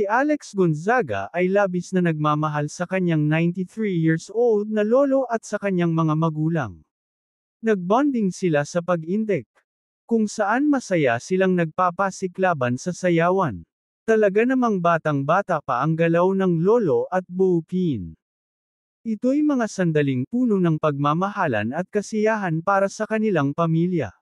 Si Alex Gonzaga ay labis na nagmamahal sa kanyang 93 years old na lolo at sa kanyang mga magulang. Nagbonding sila sa pag-indek, kung saan masaya silang nagpapasiklaban sa sayawan. Talaga namang batang-bata pa ang galaw ng lolo at buupin. Ito'y mga sandaling puno ng pagmamahalan at kasiyahan para sa kanilang pamilya.